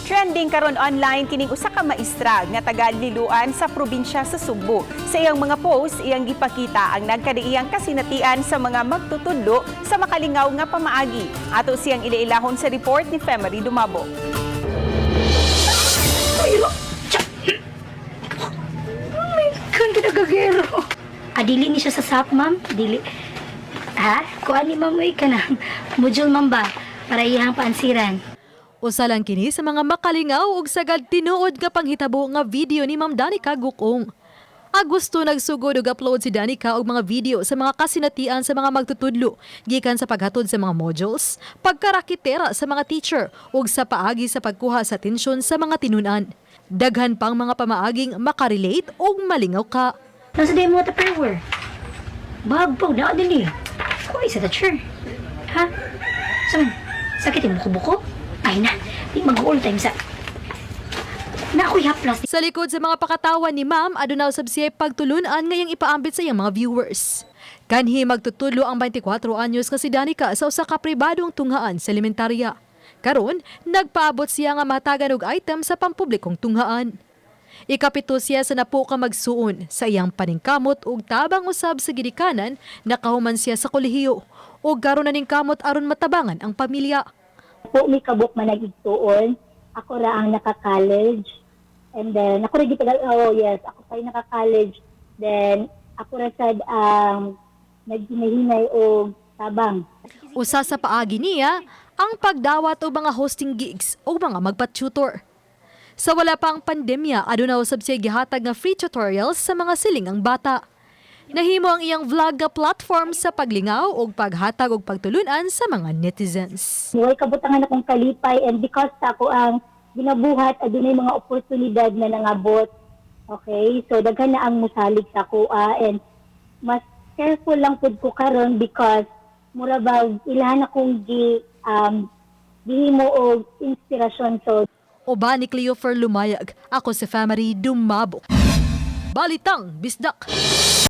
Trending karon online kining usa ka maestra nga taga Liloan sa probinsya sa Subo. Sa iyang mga post, iyang gipakita ang nagkadaiyang kasinatian sa mga magtutudlo sa makalingaw nga pamaagi. Ato siyang ilailahon sa report ni Femery Dumabo. Kan kinagagero. Dili ni siya sa SAP, ma'am. Dili. Ha? Kuha ni ma'am ay ka na. Module, ma'am ba? Para iyang paansiran. Usa lang kini sa mga makalingaw ug sagad tinuod nga panghitabo nga video ni Ma'am Danica Gukong. Agosto nagsugod og upload si Danica og mga video sa mga kasinatian sa mga magtutudlo gikan sa paghatod sa mga modules, pagkarakitera sa mga teacher ug sa paagi sa pagkuha sa atensyon sa mga tinunan. Daghan pang mga pamaaging makarelate ug malingaw ka. Nasa day mo Tupperware. Bagpaw na din eh. Kuha isa teacher. Ha? Sakit yung buko-buko? Ay na, di mag-all time sa... Nakoy haplas. Sa likod sa mga pakatawan ni Ma'am, adunaw sabsiyay pagtulunan ngayang ipaambit sa iyang mga viewers. Kanhi magtutulo ang 24 anyos nga si Danica sa usa ka pribadong tunghaan sa elementarya. Karon, nagpaabot siya nga matagan og item sa pampublikong tunghaan. Ikapito siya sa napo ka magsuon sa iyang paningkamot ug tabang usab sa gidikanan nakahuman siya sa kolehiyo ug karon na ning kamot aron matabangan ang pamilya. Po ni kabuk man nagigtuon, ako ra ang naka-college. And then ako ra ako pa naka-college. Then ako ra sad naghinahinay og tabang. Usa sa paagi niya ang pagdawat og mga hosting gigs o mga magpa-tutor. Sa wala pang pandemya, aduna usab siya gihatag nga free tutorials sa mga silingang bata. Nahimo ang iyang vlog nga platform sa paglingaw o paghatag og pagtulunan sa mga netizens. Way kabutangan akong kalipay and because ako ang ginabuhat adunay mga oportunidad na nangabot. Okay? So daghan na ang musalig sa kuha and mas careful lang pud ko karon because mura ba ilahan akong gihimo og inspirasyon. So Oba ni Cleofer Lumayag, ako si Femery Dumabo. Balitang Bisdak.